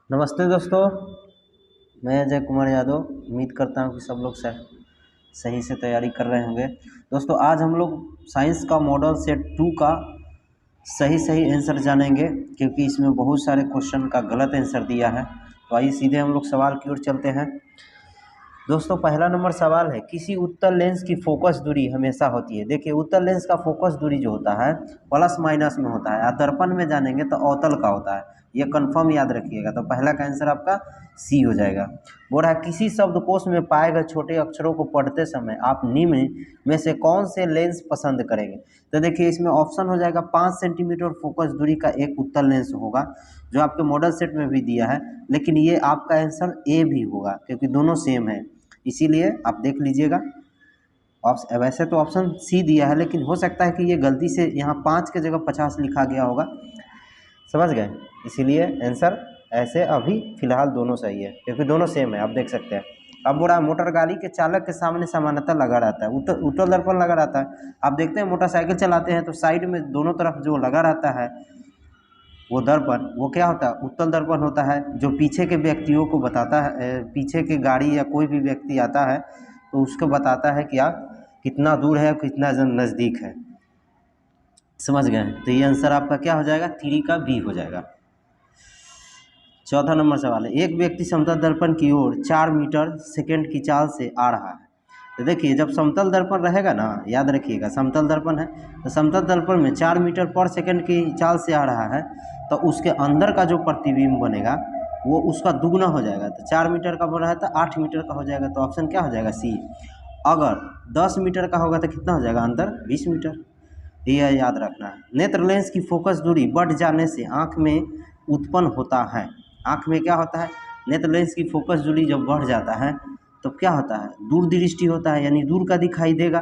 नमस्ते दोस्तों, मैं अजय कुमार यादव। उम्मीद करता हूँ कि सब लोग सही से तैयारी कर रहे होंगे। दोस्तों, आज हम लोग साइंस का मॉडल सेट 2 का सही सही आंसर जानेंगे, क्योंकि इसमें बहुत सारे क्वेश्चन का गलत आंसर दिया है। तो आइए सीधे हम लोग सवाल की ओर चलते हैं। दोस्तों, पहला नंबर सवाल है, किसी उत्तल लेंस की फोकस दूरी हमेशा होती है। देखिए, उत्तल लेंस का फोकस दूरी जो होता है प्लस माइनस में होता है, दर्पण में जानेंगे तो अवतल का होता है। ये कंफर्म याद रखिएगा। तो पहला का आंसर आपका सी हो जाएगा। बोल रहा है, किसी शब्दकोश में पाए गए छोटे अक्षरों को पढ़ते समय आप निम्न में से कौन से लेंस पसंद करेंगे। तो देखिए, इसमें ऑप्शन हो जाएगा 5 सेंटीमीटर फोकस दूरी का एक उत्तल लेंस होगा, जो आपके मॉडल सेट में भी दिया है। लेकिन ये आपका आंसर ए भी होगा, क्योंकि दोनों सेम है, इसीलिए आप देख लीजिएगा। वैसे तो ऑप्शन सी दिया है, लेकिन हो सकता है कि ये गलती से यहाँ 5 के जगह 50 लिखा गया होगा, समझ गए। इसीलिए आंसर ऐसे अभी फिलहाल दोनों सही है, क्योंकि दोनों सेम है, आप देख सकते हैं। अब बोला, मोटर गाड़ी के चालक के सामने सामान्यतः लगा रहता है उत्तल दर्पण लगा रहता है। आप देखते हैं मोटरसाइकिल चलाते हैं तो साइड में दोनों तरफ जो लगा रहता है वो दर्पण, वो क्या होता है, उत्तल दर्पण होता है, जो पीछे के व्यक्तियों को बताता है। पीछे के गाड़ी या कोई भी व्यक्ति आता है तो उसको बताता है कि आप कितना दूर है, कितना नज़दीक है, समझ गए। तो ये आंसर आपका क्या हो जाएगा, 3 का बी हो जाएगा। चौथा नंबर सवाल है, एक व्यक्ति समतल दर्पण की ओर 4 मीटर सेकेंड की चाल से आ रहा है। तो देखिए, जब समतल दर्पण रहेगा ना, याद रखिएगा, समतल दर्पण है तो समतल दर्पण में 4 मीटर पर सेकेंड की चाल से आ रहा है, तो उसके अंदर का जो प्रतिबिंब बनेगा वो उसका दुगना हो जाएगा। तो 4 मीटर का बन रहा है तो 8 मीटर का हो जाएगा। तो ऑप्शन क्या हो जाएगा, सी। अगर 10 मीटर का होगा तो कितना हो जाएगा अंतर, 20 मीटर। यह याद रखना है। नेत्र लेंस की फोकस दूरी बढ़ जाने से आँख में उत्पन्न होता है। आँख में क्या होता है, नेत्र लेंस की फोकस दूरी जब बढ़ जाता है तो क्या होता है, दूर दृष्टि होता है, यानी दूर का दिखाई देगा,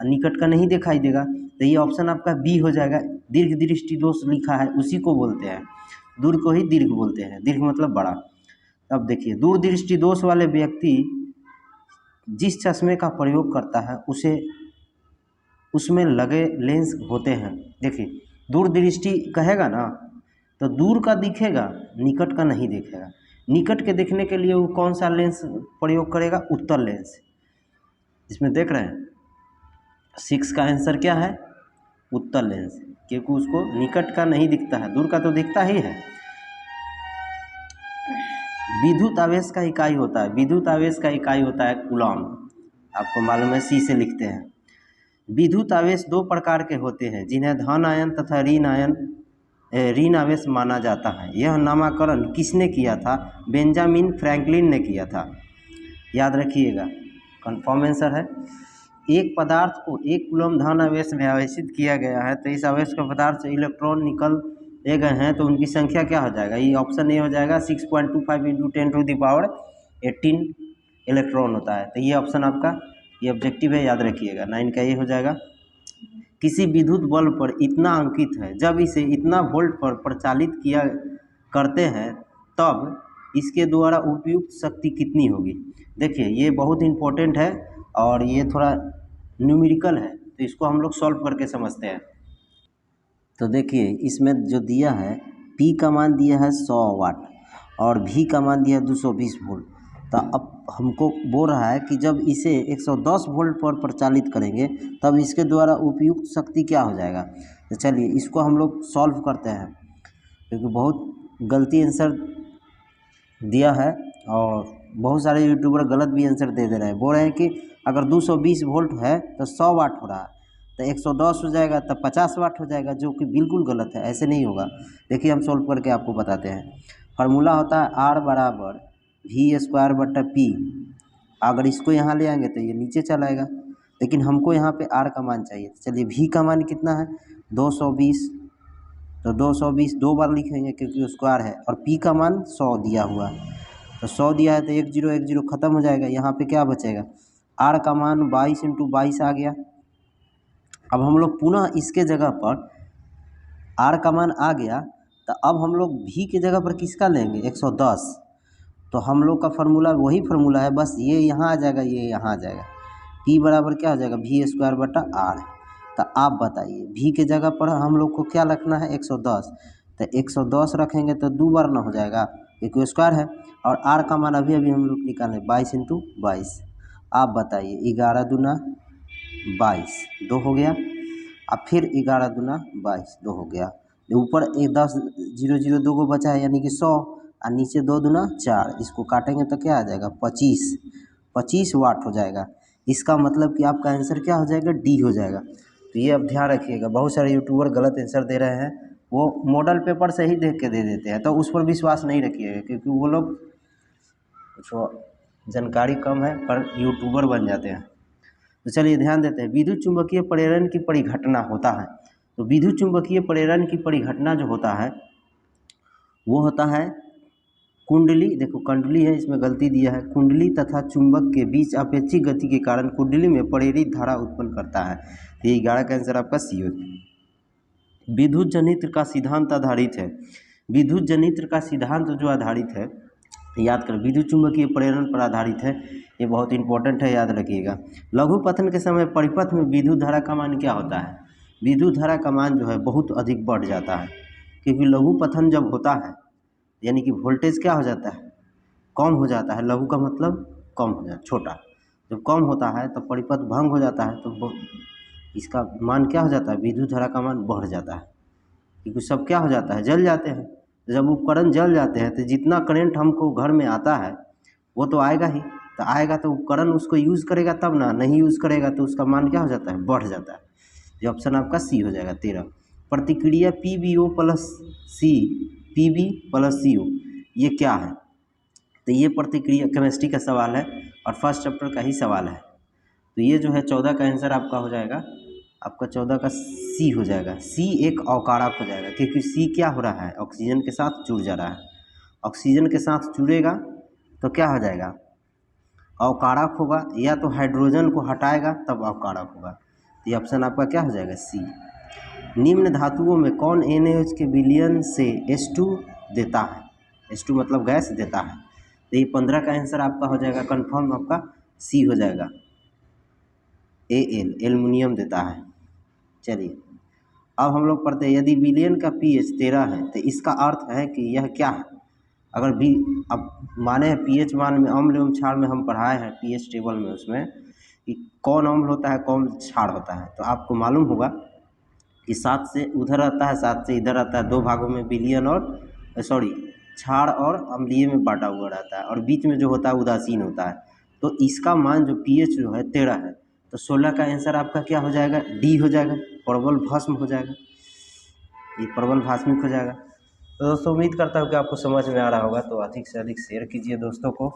निकट का नहीं दिखाई देगा। तो ये ऑप्शन आपका बी हो जाएगा। दीर्घ दृष्टि दोष लिखा है, उसी को बोलते हैं, दूर को ही दीर्घ बोलते हैं, दीर्घ मतलब बड़ा। अब देखिए, दूर दृष्टि दोष वाले व्यक्ति जिस चश्मे का प्रयोग करता है उसे उसमें लगे लेंस होते हैं। देखिए, दूर दृष्टि कहेगा ना तो दूर का दिखेगा, निकट का नहीं दिखेगा। निकट के देखने के लिए वो कौन सा लेंस प्रयोग करेगा, उत्तल लेंस। इसमें देख रहे हैं 6 का आंसर क्या है, उत्तल लेंस, क्योंकि उसको निकट का नहीं दिखता है, दूर का तो दिखता ही है। विद्युत आवेश का इकाई होता है, विद्युत आवेश का इकाई होता है कूलॉम, आपको मालूम है, सी से लिखते हैं। विद्युत आवेश 2 प्रकार के होते हैं, जिन्हें धन आयन तथा ऋण आवेश माना जाता है। यह नामकरण किसने किया था, बेंजामिन फ्रैंकलिन ने किया था, याद रखिएगा, कन्फर्म आंसर है। एक पदार्थ को 1 कूलम धन आवेश में आवेशित किया गया है, तो इस आवेश के पदार्थ से इलेक्ट्रॉन निकल गए हैं, तो उनकी संख्या क्या हो जाएगा, ये ऑप्शन ए हो जाएगा, 6.25 × 10⁻18 इलेक्ट्रॉन होता है। तो ये ऑप्शन आपका ये ऑब्जेक्टिव है, याद रखिएगा, 9 का ये हो जाएगा। किसी विद्युत बल्ब पर इतना अंकित है, जब इसे इतना वोल्ट पर प्रचालित किया करते हैं तब इसके द्वारा उपयुक्त शक्ति कितनी होगी। देखिए, ये बहुत इम्पोर्टेंट है और ये थोड़ा न्यूमेरिकल है, तो इसको हम लोग सॉल्व करके समझते हैं। तो देखिए, इसमें जो दिया है, P का मान दिया है 100 वाट और V का मान दिया है 220 वोल्ट। तो अब हमको बोल रहा है कि जब इसे 110 वोल्ट पर प्रचालित करेंगे तब इसके द्वारा उपयुक्त शक्ति क्या हो जाएगा। तो चलिए इसको हम लोग सॉल्व करते हैं, क्योंकि बहुत गलती आंसर दिया है और बहुत सारे यूट्यूबर गलत भी आंसर दे रहे हैं। बोल रहे हैं कि अगर 220 वोल्ट है तो 100 वाट हो रहा है, तो 110 हो जाएगा तब 50 वाट हो जाएगा, जो कि बिल्कुल गलत है, ऐसे नहीं होगा। देखिए, हम सॉल्व करके आपको बताते हैं। फार्मूला होता है R बराबर V²/P। अगर इसको यहाँ ले आएंगे तो ये नीचे चला आएगा, लेकिन हमको यहाँ पे R का मान चाहिए। चलिए, V का मान कितना है, 220, तो 220 2 बार लिखेंगे क्योंकि उसको R है, और P का मान 100 दिया हुआ है, तो 100 दिया है तो 1 0 1 0 ख़त्म हो जाएगा। यहाँ पे क्या बचेगा, R का मान 22 × 22 आ गया। अब हम लोग पुनः इसके जगह पर R का मान आ गया, तो अब हम लोग V के जगह पर किसका लेंगे, 110। तो हम लोग का फार्मूला वही फार्मूला है, बस ये यहाँ आ जाएगा, ये यहाँ आ जाएगा। P बराबर क्या हो जाएगा, V²/R। तो आप बताइए, V के जगह पर हम लोग को क्या रखना है, 110। तो 110 रखेंगे तो 2 बार ना हो जाएगा, क्योंकि स्क्वायर है। और आर का मान अभी अभी हम लोग निकाले 22 × 22। आप बताइए 11 दूना 22 2 हो गया। अब फिर 11 दूना 22 2 हो गया। ऊपर 10 0 0 2 को बचा है यानी कि 100 और नीचे 2 दूना 4। इसको काटेंगे तो क्या आ जाएगा 25 वाट हो जाएगा। इसका मतलब कि आपका आंसर क्या हो जाएगा डी हो जाएगा। तो ये अब ध्यान रखिएगा, बहुत सारे यूट्यूबर गलत आंसर दे रहे हैं, वो मॉडल पेपर से ही देख के दे देते हैं, तो उस पर विश्वास नहीं रखिएगा, क्योंकि वो लोग कुछ जानकारी कम है पर यूट्यूबर बन जाते हैं। तो चलिए ध्यान देते हैं, विद्युत चुंबकीय प्रेरण की परिघटना होता है। तो विद्युत चुंबकीय प्रेरण की परिघटना जो होता है वो होता है कुंडली, देखो कुंडली है, इसमें गलती दिया है, कुंडली तथा चुंबक के बीच अपेक्षित गति के कारण कुंडली में प्रेरित धारा उत्पन्न करता है। तो ये 11 का आंसर आपका सी हो। विद्युत जनित्र का सिद्धांत आधारित है। विद्युत जनित्र का सिद्धांत जो आधारित है, याद करें, विद्युत चुंबकीय प्रेरण पर आधारित है, ये बहुत इंपॉर्टेंट है, याद रखिएगा। लघु पतन के समय परिपथ में विद्युत धारा का मान क्या होता है? विद्युत धारा का मान जो है बहुत अधिक बढ़ जाता है, क्योंकि लघु पतन जब होता है यानी कि वोल्टेज क्या हो जाता है कम हो जाता है। लघु का मतलब कम हो जाता, छोटा। जब कम होता है तो परिपथ भंग हो जाता है, तो इसका मान क्या हो जाता है, विद्युत धारा का मान बढ़ जाता है, क्योंकि सब क्या हो जाता है, जल जाते हैं। जब उपकरण जल जाते हैं तो जितना करंट हमको घर में आता है वो तो आएगा ही, तो आएगा तो उपकरण उसको यूज़ करेगा तब ना, नहीं यूज़ करेगा तो उसका मान क्या हो जाता है, बढ़ जाता है। ये ऑप्शन आपका सी हो जाएगा 13। प्रतिक्रिया PbO प्लस सी, Pb प्लस CO ये क्या है? तो ये प्रतिक्रिया केमिस्ट्री का सवाल है और फर्स्ट चैप्टर का ही सवाल है। तो ये जो है 14 का आंसर आपका हो जाएगा, आपका 14 का सी हो जाएगा। सी एक अवकारक हो जाएगा, क्योंकि सी क्या हो रहा है, ऑक्सीजन के साथ जुड़ जा रहा है। ऑक्सीजन के साथ जुड़ेगा तो क्या हो जाएगा, अवकारक होगा, या तो हाइड्रोजन को हटाएगा तब अवकारक होगा। तो ये ऑप्शन आपका क्या हो जाएगा, सी। निम्न धातुओं में कौन NaOH के विलयन से H2 देता है? H2 मतलब गैस देता है। तो ये 15 का आंसर आपका हो जाएगा, कंफर्म आपका सी हो जाएगा, Al एल्युमिनियम देता है। चलिए अब हम लोग पढ़ते हैं, यदि विलयन का pH 13 है तो इसका अर्थ है कि यह क्या है? अगर भी अब माने हैं pH मान में अम्ल एवं क्षार में हम पढ़ाए हैं pH टेबल में, उसमें कि कौन अम्ल होता है कौन क्षार होता है, तो आपको मालूम होगा कि 7 से उधर आता है 7 से इधर आता है, दो भागों में विलयन और क्षार और अम्लीय में बांटा हुआ रहता है, और बीच में जो होता है उदासीन होता है। तो इसका मान जो pH जो है 13 है, तो 16 का आंसर आपका क्या हो जाएगा, डी हो जाएगा, प्रबल भस्म हो जाएगा, ये प्रबल भास्मिक हो जाएगा। तो दोस्तों उम्मीद करता हूँ कि आपको समझ में आ रहा होगा, तो अधिक से अधिक शेयर कीजिए दोस्तों को,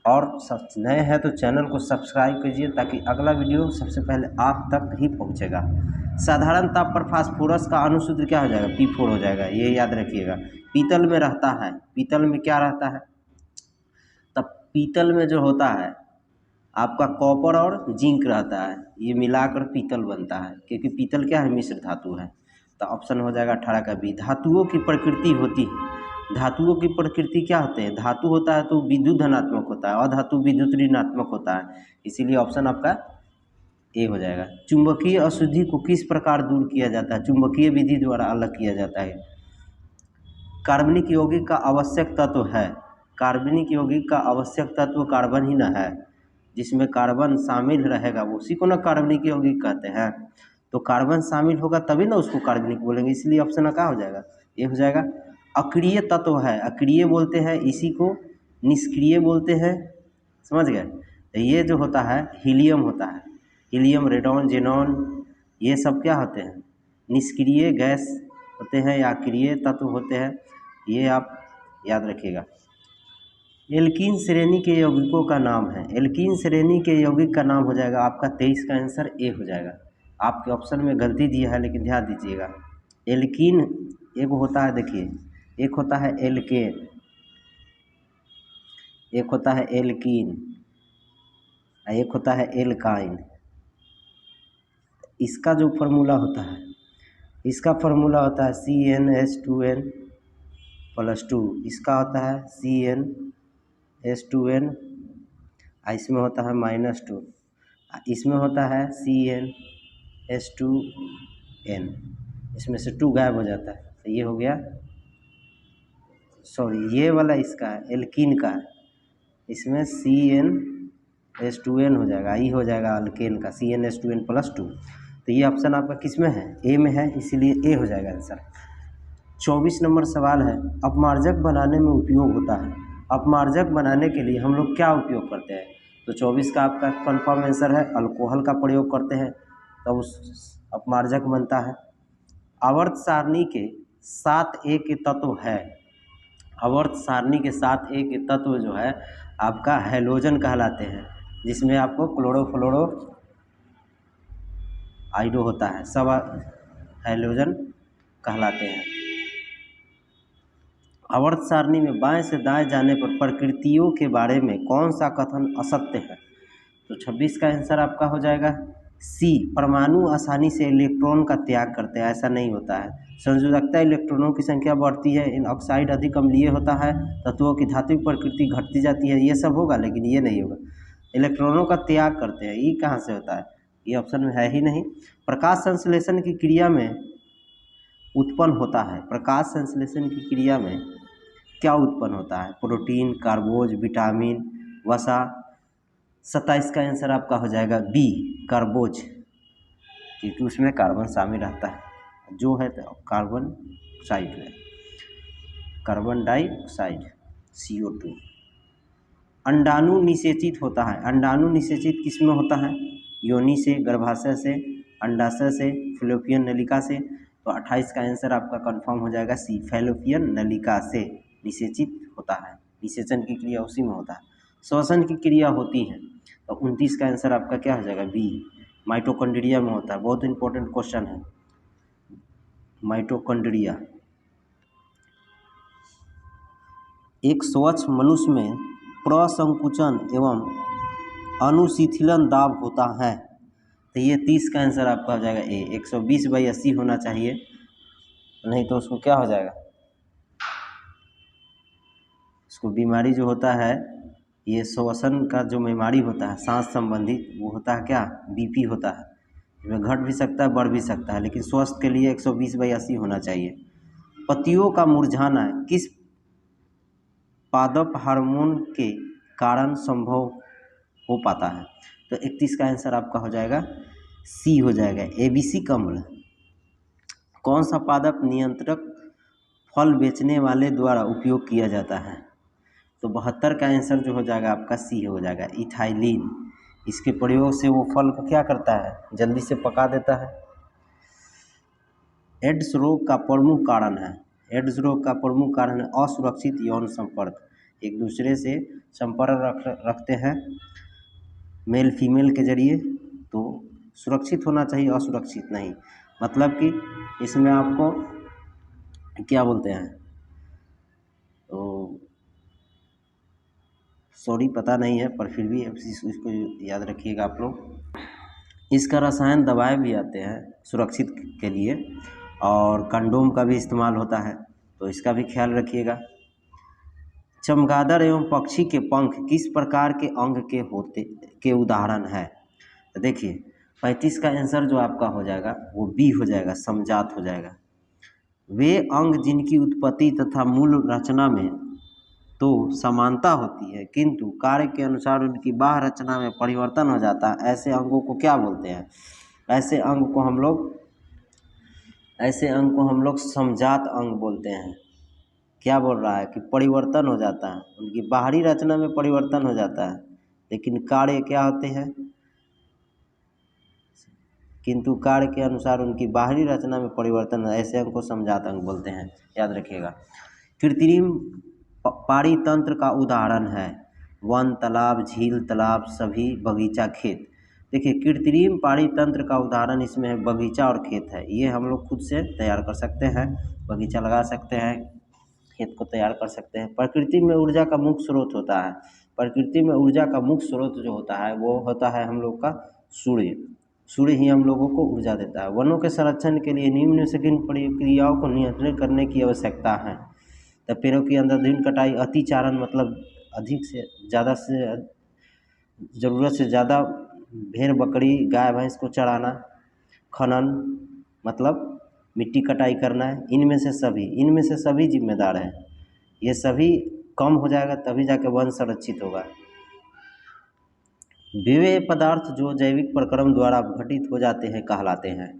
और सब नए हैं तो चैनल को सब्सक्राइब कीजिए ताकि अगला वीडियो सबसे पहले आप तक ही पहुंचेगा। साधारण ताप पर फास्फोरस का अणुसूत्र क्या हो जाएगा, P4 हो जाएगा, ये याद रखिएगा। पीतल में रहता है, पीतल में क्या रहता है, तब पीतल में जो होता है आपका कॉपर और जिंक रहता है, ये मिलाकर पीतल बनता है, क्योंकि पीतल क्या है, मिश्र धातु है। तो ऑप्शन हो जाएगा 18 का बी। धातुओं की प्रकृति होती है, धातुओं की प्रकृति क्या होते हैं, धातु होता है तो विद्युत धनात्मक होता है, अधातु विद्युत ऋणात्मक होता है, इसीलिए ऑप्शन आपका ए हो जाएगा। चुंबकीय अशुद्धि को किस प्रकार दूर किया जाता है, चुंबकीय विधि द्वारा अलग किया जाता है। कार्बनिक यौगिक का आवश्यक तत्व है, कार्बनिक यौगिक का आवश्यक तत्व कार्बन ही न है, जिसमें कार्बन शामिल रहेगा उसी को ना कार्बनिक यौगिक कहते हैं। तो कार्बन शामिल होगा तभी ना उसको कार्बनिक बोलेंगे, इसलिए ऑप्शन क्या हो जाएगा, ये हो जाएगा। अक्रिय तत्व है, अक्रिय बोलते हैं इसी को, निष्क्रिय बोलते हैं, समझ गए। तो ये जो होता है हीलियम होता है, हीलियम, रेडॉन, जेनॉन, ये सब क्या होते हैं, निष्क्रिय गैस होते हैं या अक्रिय तत्व होते हैं, ये आप याद रखिएगा। एल्कीन श्रेणी के यौगिकों का नाम है, एल्कीन श्रेणी के यौगिक का नाम हो जाएगा आपका 23 का आंसर ए हो जाएगा। आपके ऑप्शन में गलती दिया है लेकिन ध्यान दीजिएगा। एल्कीन एक होता है, देखिए एक होता है एल्केन, एक होता है एल्कीन, एक होता है एल्काइन। इसका जो फार्मूला होता है, इसका फार्मूला होता है CnH2n+2, इसका होता है CnH2n, इसमें होता है -2, इसमें होता है CnH2n, इसमें से 2 गायब हो जाता है, तो ये हो गया सॉरी ये वाला इसका है, एल्कीन का है, इसमें CnH2n हो जाएगा, ई हो जाएगा अल्केन का CnH2n+2। तो ये ऑप्शन आपका किस में है, ए में है, इसीलिए ए हो जाएगा आंसर। 24 नंबर सवाल है, अपमार्जक बनाने में उपयोग होता है। अपमार्जक बनाने के लिए हम लोग क्या उपयोग करते हैं? तो 24 का आपका कन्फर्म आंसर है अल्कोहल का प्रयोग करते हैं, तब उस अपमार्जक बनता है। आवर्त सारणी के 7A के तत्व है, आवर्त सारणी के 7A के तत्व जो है आपका हैलोजन कहलाते हैं, जिसमें आपको क्लोरोफ्लोरो आइडो होता है, सब हैलोजन कहलाते हैं। आवर्त सारणी में बाएं से दाएं जाने पर प्रकृतियों के बारे में कौन सा कथन असत्य है? तो 26 का आंसर आपका हो जाएगा सी, परमाणु आसानी से इलेक्ट्रॉन का त्याग करते हैं, ऐसा नहीं होता है। संयोजकता इलेक्ट्रॉनों की संख्या बढ़ती है, इन ऑक्साइड अधिक अम्लीय होता है, तत्वों की धात्विक प्रकृति घटती जाती है, ये सब होगा, लेकिन ये नहीं होगा। इलेक्ट्रॉनों का त्याग करते हैं, ये कहाँ से होता है? ये ऑप्शन में है ही नहीं। प्रकाश संश्लेषण की क्रिया में उत्पन्न होता है, प्रकाश संश्लेषण की क्रिया में क्या उत्पन्न होता है? प्रोटीन, कार्बोज, विटामिन, वसा। 27 का आंसर आपका हो जाएगा बी, कार्बोज, क्योंकि उसमें कार्बन शामिल रहता है, जो है तो कार्बन ऑक्साइड है, कार्बन डाइऑक्साइड CO2। अंडाणु निषेचित होता है, अंडाणु निषेचित किस में होता है? योनि से, गर्भाशय से, अंडाशय से, फैलोपियन नलिका से। तो 28 का आंसर आपका कंफर्म हो जाएगा सी, फैलोपियन नलिका से निषेचित होता है, निषेचन की क्रिया उसी में होता है। श्वसन की क्रिया होती है, तो 29 का आंसर आपका क्या हो जाएगा? बी, माइटोकॉन्ड्रिया में होता है। बहुत इंपॉर्टेंट क्वेश्चन है माइटोकॉन्ड्रिया। एक स्वच्छ मनुष्य में प्रसंकुचन एवं अनुशीतलन दाब होता है, तो ये 30 का आंसर आपका हो जाएगा ए, 120/80 होना चाहिए, नहीं तो उसको क्या हो जाएगा, उसको बीमारी जो होता है, ये श्वसन का जो बीमारी होता है सांस संबंधित, वो होता है क्या? BP होता है, इसमें घट भी सकता है, बढ़ भी सकता है, लेकिन स्वास्थ्य के लिए 120/80 होना चाहिए। पत्तियों का मुरझाना किस पादप हार्मोन के कारण संभव हो पाता है? तो 31 का आंसर आपका हो जाएगा सी, हो जाएगा ABC कम्ल। कौन सा पादप नियंत्रक फल बेचने वाले द्वारा उपयोग किया जाता है? तो 72 का आंसर जो हो जाएगा आपका सी हो जाएगा, इथाइलिन। इसके प्रयोग से वो फल को क्या करता है? जल्दी से पका देता है। एड्स रोग का प्रमुख कारण है, एड्स रोग का प्रमुख कारण है असुरक्षित यौन संपर्क, एक दूसरे से संपर्क रखते हैं मेल फीमेल के जरिए, तो सुरक्षित होना चाहिए, असुरक्षित नहीं। मतलब कि इसमें आपको क्या बोलते हैं, तो सॉरी पता नहीं है, पर फिर भी इसको याद रखिएगा आप लोग। इसका रसायन दवाएं भी आते हैं सुरक्षित के लिए, और कंडोम का भी इस्तेमाल होता है, तो इसका भी ख्याल रखिएगा। चमगादड़ एवं पक्षी के पंख किस प्रकार के अंग के उदाहरण है? तो देखिए 35 का आंसर जो आपका हो जाएगा वो बी हो जाएगा, समजात हो जाएगा। वे अंग जिनकी उत्पत्ति तथा मूल रचना में तो समानता होती है, किंतु कार्य के अनुसार उनकी बाह्य रचना में परिवर्तन हो जाता है, ऐसे अंगों को क्या बोलते हैं? ऐसे अंग को हम लोग समजात अंग बोलते हैं। क्या बोल रहा है कि परिवर्तन हो जाता है, उनकी बाहरी रचना में परिवर्तन हो जाता है, लेकिन कार्य क्या होते हैं? किंतु कार्य के अनुसार उनकी बाहरी रचना में परिवर्तन, ऐसे अंग को समजात अंग बोलते हैं, याद रखिएगा। कृत्रिम पारितंत्र का उदाहरण है वन, तालाब, झील, तालाब, सभी, बगीचा, खेत। देखिए कृत्रिम पारितंत्र का उदाहरण इसमें है बगीचा और खेत है, ये हम लोग खुद से तैयार कर सकते हैं, बगीचा लगा सकते हैं, खेत को तैयार कर सकते हैं। प्रकृति में ऊर्जा का मुख्य स्रोत होता है, प्रकृति में ऊर्जा का मुख्य स्रोत जो होता है वो होता है हम लोग का सूर्य, सूर्य ही हम लोगों को ऊर्जा देता है। वनों के संरक्षण के लिए निम्न से किन प्रक्रियाओं को नियंत्रित करने की आवश्यकता है? तो पेड़ों की अंधाधुंध कटाई, अतिचारण मतलब अधिक से ज़्यादा से ज़रूरत से ज़्यादा भेड़ बकरी गाय भैंस को चराना, खनन मतलब मिट्टी कटाई करना है, इनमें से सभी जिम्मेदार हैं। ये सभी कम हो जाएगा तभी जाके वन संरक्षित होगा। वे पदार्थ जो जैविक प्रक्रम द्वारा घटित हो जाते हैं कहलाते हैं।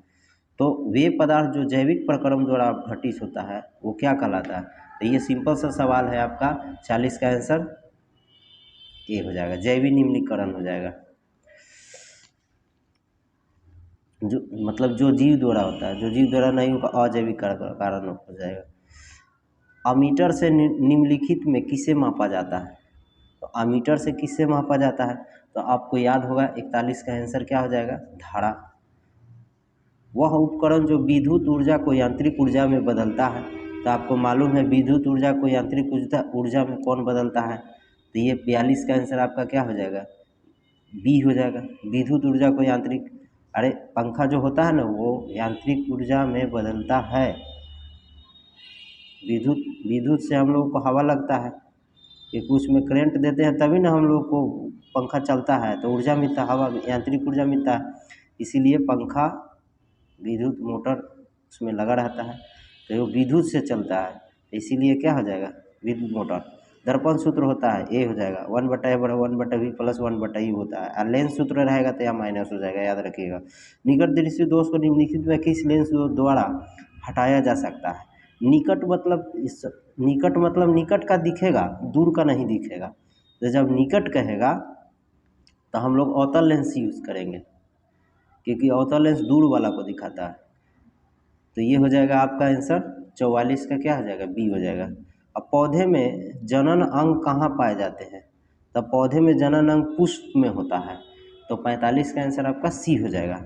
तो वे पदार्थ जो जैविक प्रक्रम द्वारा घटित होता है वो क्या कहलाता है? तो ये सिंपल सा सवाल है आपका, 40 का आंसर ए हो जाएगा, जैविक निम्नीकरण हो जाएगा। जो मतलब जो जीव द्वारा होता है, जो जीव द्वारा नहीं होगा अजैविक कारण हो जाएगा। अमीटर से निम्नलिखित में किसे मापा जाता है? तो अमीटर से किससे मापा जाता है? तो आपको याद होगा 41 का आंसर क्या हो जाएगा? धारा। वह उपकरण जो विद्युत ऊर्जा को यांत्रिक ऊर्जा में बदलता है। तो आपको मालूम है विद्युत ऊर्जा को यांत्रिक ऊर्जा में कौन बदलता है? तो ये 42 का आंसर आपका क्या हो जाएगा? बी हो जाएगा। विद्युत ऊर्जा को यांत्रिक, अरे पंखा जो होता है ना वो यांत्रिक ऊर्जा में बदलता है। विद्युत से हम लोगों को हवा लगता है कि उसमें करंट देते हैं तभी ना हम लोग को पंखा चलता है, तो ऊर्जा मिलता है, हवा यांत्रिक ऊर्जा मिलता है। इसीलिए पंखा विद्युत मोटर उसमें लगा रहता है तो वो विद्युत से चलता है, इसीलिए क्या हो जाएगा? विद्युत मोटर। दर्पण सूत्र होता है ए हो जाएगा 1/1/v प्लस 1/u होता है। और लेंस सूत्र रहेगा तो यह माइनस हो जाएगा, याद रखिएगा। निकट दृश्य दोष को निम्नलिखित में किस लेंस द्वारा हटाया जा सकता है? निकट मतलब निकट का दिखेगा, दूर का नहीं दिखेगा। तो जब निकट कहेगा तो हम लोग अवतल लेंस यूज़ करेंगे क्योंकि अवतल लेंस दूर वाला को दिखाता है। तो ये हो जाएगा आपका आंसर 44 का क्या हो जाएगा? बी हो जाएगा। अब पौधे में जनन अंग कहाँ पाए जाते हैं? तो पौधे में जनन अंग पुष्प में होता है। तो 45 का आंसर आपका सी हो जाएगा।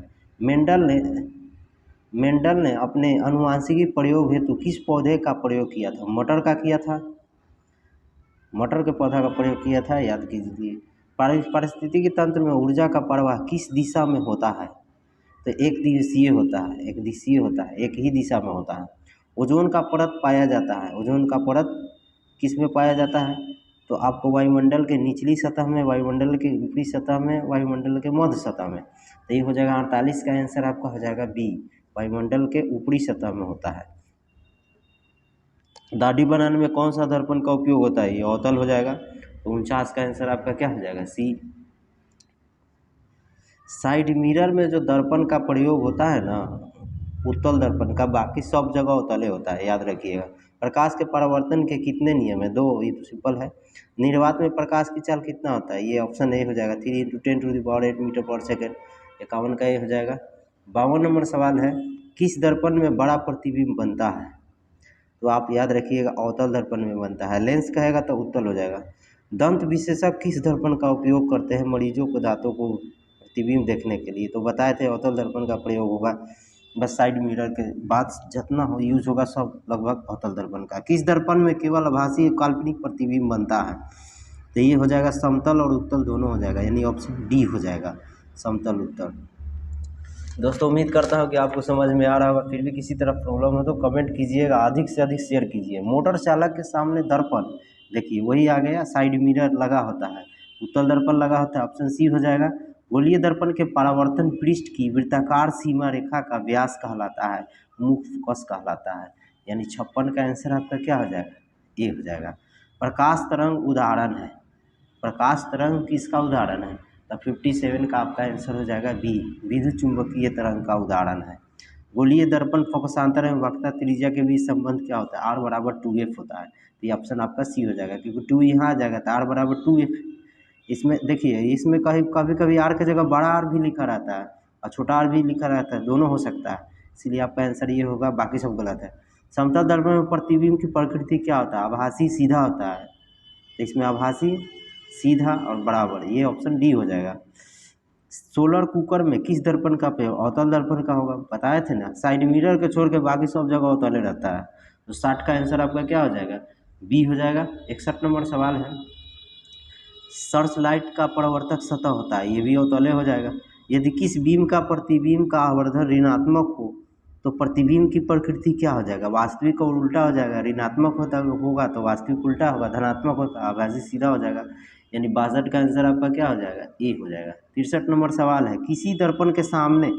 मेंडल ने अपने अनुवांशिकी प्रयोग हेतु किस पौधे का प्रयोग किया था? मटर का किया था, मटर के पौधा का प्रयोग किया था, याद कीजिए। पारिस्थितिकी तंत्र में ऊर्जा का प्रवाह किस दिशा में होता है? तो एक दिशीय होता है, एक दिशीय होता है, एक ही दिशा में होता है। ओजोन का परत पाया जाता है, ओजोन का परत किस में पाया जाता है? तो आपको वायुमंडल के निचली सतह में, वायुमंडल के ऊपरी सतह में, वायुमंडल के मध्य सतह में। तो ये हो जाएगा 48 का आंसर आपका हो जाएगा बी, वायुमंडल के ऊपरी सतह में होता है। दाढ़ी बनाने में कौन सा दर्पण का उपयोग होता है? ये अवतल हो जाएगा। तो 49 का आंसर आपका क्या हो जाएगा? सी। साइड मिरर में जो दर्पण का प्रयोग होता है ना, उत्तल दर्पण का, बाकी सब जगह उत्तल होता है, याद रखिएगा। प्रकाश के परावर्तन के कितने नियम है? 2, ये तो सिंपल है। निर्वात में प्रकाश की चाल कितना होता है? ये ऑप्शन ए हो जाएगा 3 × 10⁸ मीटर पर सेकेंड। 51 का ये हो जाएगा। 52 नंबर सवाल है, किस दर्पण में बड़ा प्रतिबिंब बनता है? तो आप याद रखिएगा अवतल दर्पण में बनता है। लेंस कहेगा तो उत्तल हो जाएगा। दंत विशेषज्ञ किस दर्पण का उपयोग करते हैं मरीजों को दांतों को प्रतिबिंब देखने के लिए? तो बताए थे अवतल दर्पण का प्रयोग होगा। बस साइड मिरर के बाद जितना हो यूज होगा सब लगभग अवतल दर्पण का। किस दर्पण में केवल आभासी काल्पनिक प्रतिबिंब बनता है? तो ये हो जाएगा समतल और उत्तल दोनों हो जाएगा, यानी ऑप्शन डी हो जाएगा, समतल उत्तल। दोस्तों उम्मीद करता हूँ कि आपको समझ में आ रहा होगा। फिर भी किसी तरह प्रॉब्लम हो तो कमेंट कीजिएगा, अधिक से अधिक शेयर कीजिए। मोटर चालक के सामने दर्पण, देखिए वही आ गया, साइड मिरर लगा होता है, उत्तल दर्पण लगा होता है, ऑप्शन सी हो जाएगा। गोलीय दर्पण के परावर्तन पृष्ठ की वृत्ताकार सीमा रेखा का व्यास कहलाता है, मुख फोकस कहलाता है, यानी 56 का आंसर आपका क्या हो जाएगा? ए हो जाएगा। प्रकाश तरंग उदाहरण है, प्रकाश तरंग किसका उदाहरण है? तो 57 का आपका आंसर हो जाएगा बी, विद्युत चुंबकीय तरंग का उदाहरण है। गोलीय दर्पण फोकसांतर एवं वक्रता त्रिज्या के बीच संबंध क्या होता है? R = 2f होता है। तो ये ऑप्शन आपका सी हो जाएगा क्योंकि 2 यहाँ आ जाएगा तो R = 2f। इसमें देखिए, इसमें कभी कभी आर की जगह बड़ा आर भी लिखा रहता है और छोटा आर भी लिखा रहता है, दोनों हो सकता है, इसलिए आपका आंसर ये होगा, बाकी सब गलत है। समतल दर्पण में प्रतिबिंब की प्रकृति क्या होता है? आभासी सीधा होता है, तो इसमें आभासी सीधा और बराबर, ये ऑप्शन डी हो जाएगा। सोलर कुकर में किस दर्पण का प्रयोग? अवतल दर्पण का होगा, बताए थे ना। साइड मिरर के छोड़ के बाकी सब जगह अवतले रहता है। तो 60 का आंसर आपका क्या हो जाएगा? बी हो जाएगा। 61 नंबर सवाल है, सर्च लाइट का परावर्तक सतह होता है, ये भी अवतले हो जाएगा। यदि किस बीम का प्रतिबिंब का आवर्धन ऋणात्मक हो तो प्रतिबिंब की प्रकृति क्या हो जाएगा? वास्तविक और उल्टा हो जाएगा। ऋणात्मक होगा तो वास्तविक उल्टा होगा, धनात्मक होता आभासी सीधा हो जाएगा, यानी 62 का आंसर आपका क्या हो जाएगा? ए हो जाएगा। 63 नंबर सवाल है, किसी दर्पण के सामने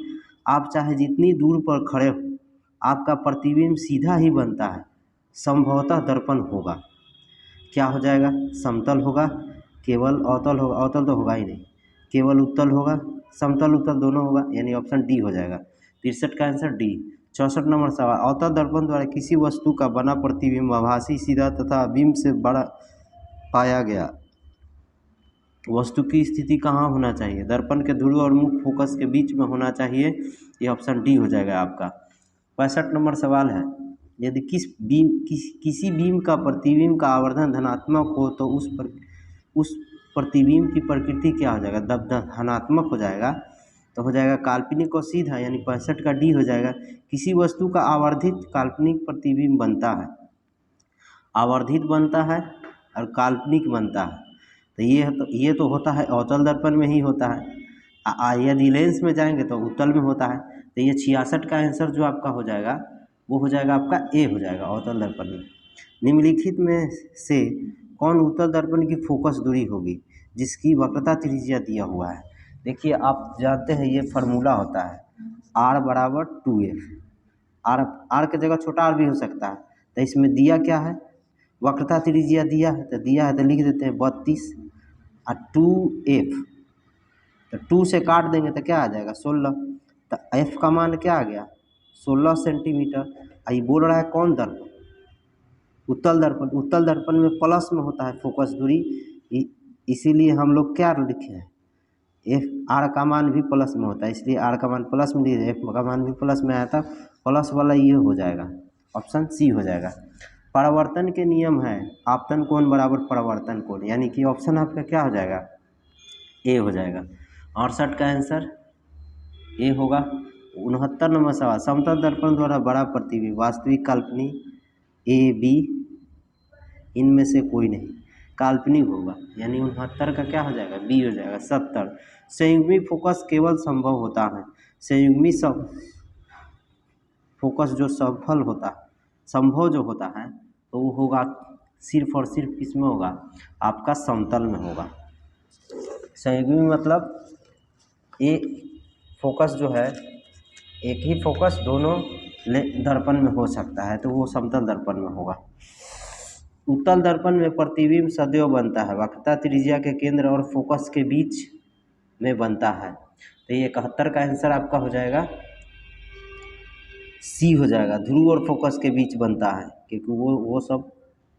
आप चाहे जितनी दूर पर खड़े हो आपका प्रतिबिंब सीधा ही बनता है, संभवतः दर्पण होगा। क्या हो जाएगा, समतल होगा, केवल अवतल होगा, अवतल तो होगा ही नहीं, केवल उत्तल होगा, समतल उत्तल दोनों होगा, यानी ऑप्शन डी हो जाएगा। 63 का आंसर डी। 64 नंबर सवाल, अवतल दर्पण द्वारा किसी वस्तु का बना प्रतिबिंब आभासी, सीधा तथा बिंब से बड़ा पाया गया, वस्तु की स्थिति कहाँ होना चाहिए, दर्पण के ध्रुव और मुख्य फोकस के बीच में होना चाहिए, ये ऑप्शन डी हो जाएगा आपका। 65 नंबर सवाल है, यदि किसी बीम का प्रतिबिंब का आवर्धन धनात्मक हो तो उस प्रतिबिंब की प्रकृति क्या हो जाएगा, धनात्मक हो जाएगा तो हो जाएगा काल्पनिक और सीधा, यानी 65 का डी हो जाएगा। किसी वस्तु का आवर्धित काल्पनिक प्रतिबिंब बनता है, आवर्धित बनता है और काल्पनिक बनता है, तो ये तो होता है अवतल दर्पण में ही होता है। यदि लेंस में जाएंगे तो उत्तल में होता है, तो ये 66 का आंसर जो आपका हो जाएगा वो हो जाएगा आपका ए हो जाएगा, अवतल दर्पण में। निम्नलिखित में से कौन उत्तल दर्पण की फोकस दूरी होगी जिसकी वक्रता त्रिज्या दिया हुआ है। देखिए आप जानते हैं ये फार्मूला होता है r बराबर 2f, r की जगह छोटा r भी हो सकता है, तो इसमें दिया क्या है, वक्रता त्रिज्या दिया है, तो लिख देते हैं 32 और 2f, तो 2 से काट देंगे तो क्या आ जाएगा 16, तो f का मान क्या आ गया 16 सेंटीमीटर। ये बोल रहा है कौन दर्पण, उत्तल दर्पण। उत्तल दर्पण में प्लस में होता है फोकस दूरी, इसीलिए हम लोग क्या लिखे हैं, एफ आर का मान भी प्लस में होता है, इसलिए आर का मान प्लस में दिया, एफ का मान भी प्लस में आया था, प्लस वाला ये हो जाएगा, ऑप्शन सी हो जाएगा। परावर्तन के नियम है आपतन कोण बराबर परावर्तन कोण, यानी कि ऑप्शन आपका क्या हो जाएगा, ए हो जाएगा। 68 का आंसर ए होगा। 69 नंबर सवाल, समतल दर्पण द्वारा बड़ा प्रतिबिंब वास्तविक काल्पनिक, ए बी इनमें से कोई नहीं, काल्पनिक होगा, यानी 69 का क्या हो जाएगा, बी हो जाएगा। 70, संयुग्मी फोकस केवल संभव होता है, संयुग्मी फोकस जो सफल होता है, संभव जो होता है तो वो होगा सिर्फ और सिर्फ किसमें होगा, आपका समतल में होगा। संयुग्मी मतलब एक फोकस जो है, एक ही फोकस दोनों दर्पण में हो सकता है, तो वो समतल दर्पण में होगा। उत्तल दर्पण में प्रतिबिंब सदैव बनता है, वक्रता त्रिज्या के केंद्र और फोकस के बीच में बनता है, तो ये 71 का आंसर आपका हो जाएगा सी हो जाएगा, ध्रुव और फोकस के बीच बनता है, क्योंकि वो सब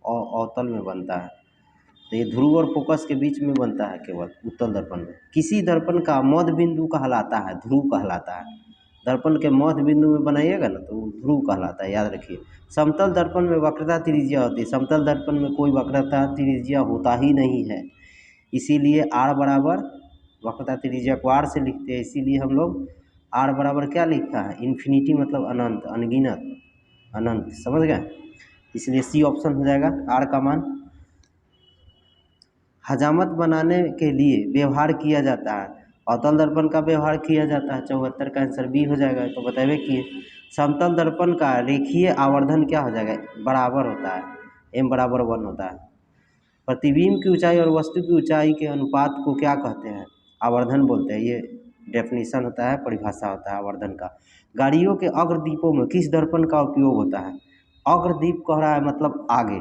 अवतल में बनता है, तो ये ध्रुव और फोकस के बीच में बनता है केवल उत्तल दर्पण में। किसी दर्पण का मध्य बिंदु कहलाता है, ध्रुव कहलाता है, दर्पण के मध्य बिंदु में बनाइएगा ना तो वो ध्रुव कहलाता है, याद रखिए। समतल दर्पण में वक्रता त्रिज्या होती है, समतल दर्पण में कोई वक्रता त्रिज्या होता ही नहीं है, इसीलिए r बराबर, वक्रता त्रिज्या को r से लिखते हैं, इसीलिए हम लोग r बराबर क्या लिखा है, इन्फिनिटी मतलब अनंत, अनगिनत, अनंत, समझ गए, इसलिए सी ऑप्शन हो जाएगा r का मान। हजामत बनाने के लिए व्यवहार किया जाता है, अवतल दर्पण का व्यवहार किया जाता है, 74 का आंसर बी हो जाएगा, तो बताइए कि समतल दर्पण का रेखीय आवर्धन क्या हो जाएगा, बराबर होता है, m बराबर 1 होता है। प्रतिबिंब की ऊंचाई और वस्तु की ऊंचाई के अनुपात को क्या कहते हैं, आवर्धन बोलते हैं, ये डेफिनेशन होता है, परिभाषा होता है आवर्धन का। गाड़ियों के अग्रदीपों में किस दर्पण का उपयोग होता है, अग्रदीप कह रहा है मतलब आगे,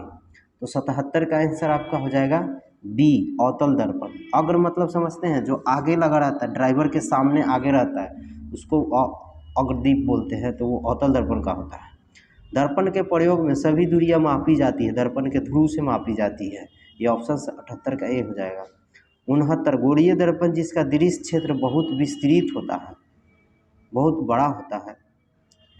तो 77 का आंसर आपका हो जाएगा बी, अवतल दर्पण। अग्र मतलब समझते हैं जो आगे लगा रहता है, ड्राइवर के सामने आगे रहता है, उसको अग्रदीप बोलते हैं, तो वो अवतल दर्पण का होता है। दर्पण के प्रयोग में सभी दूरियां मापी जाती है, दर्पण के ध्रुव से मापी जाती है, ये ऑप्शन 78 का ए हो जाएगा। 69, गोलीय दर्पण जिसका दृश्य क्षेत्र बहुत विस्तृत होता है, बहुत बड़ा होता है,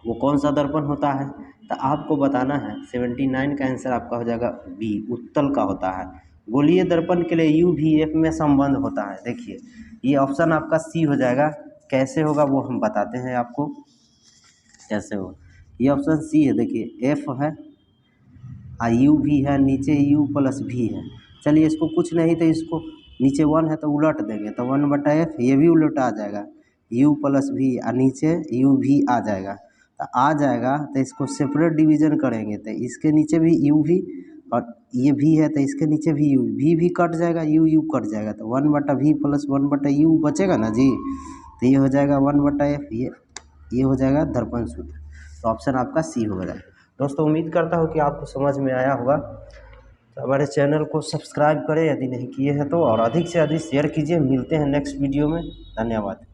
वो कौन सा दर्पण होता है, तो आपको बताना है। 79 का आंसर आपका हो जाएगा बी, उत्तल का होता है। गोलीय दर्पण के लिए यू भी एफ में संबंध होता है, देखिए ये ऑप्शन आपका सी हो जाएगा। कैसे होगा वो हम बताते हैं आपको कैसे हो, ये ऑप्शन सी है, देखिए एफ है, यू भी है, नीचे यू प्लस भी है, चलिए इसको कुछ नहीं तो इसको नीचे 1 है तो उलट देंगे, तो 1/f, ये भी उलट आ जाएगा, u प्लस भी, और नीचे u भी आ जाएगा, तो आ जाएगा, तो इसको सेपरेट डिवीजन करेंगे तो इसके नीचे भी u भी, और ये भी है तो इसके नीचे भी u भी कट जाएगा, u कट जाएगा, तो 1/v प्लस 1/u बचेगा ना जी, तो ये हो जाएगा 1/f, ये हो जाएगा दर्पण सूत्र, तो ऑप्शन आपका सी हो जाएगा। दोस्तों उम्मीद करता हूँ कि आपको समझ में आया होगा। तो हमारे चैनल को सब्सक्राइब करें यदि नहीं किए हैं तो, और अधिक से अधिक शेयर कीजिए। मिलते हैं नेक्स्ट वीडियो में। धन्यवाद।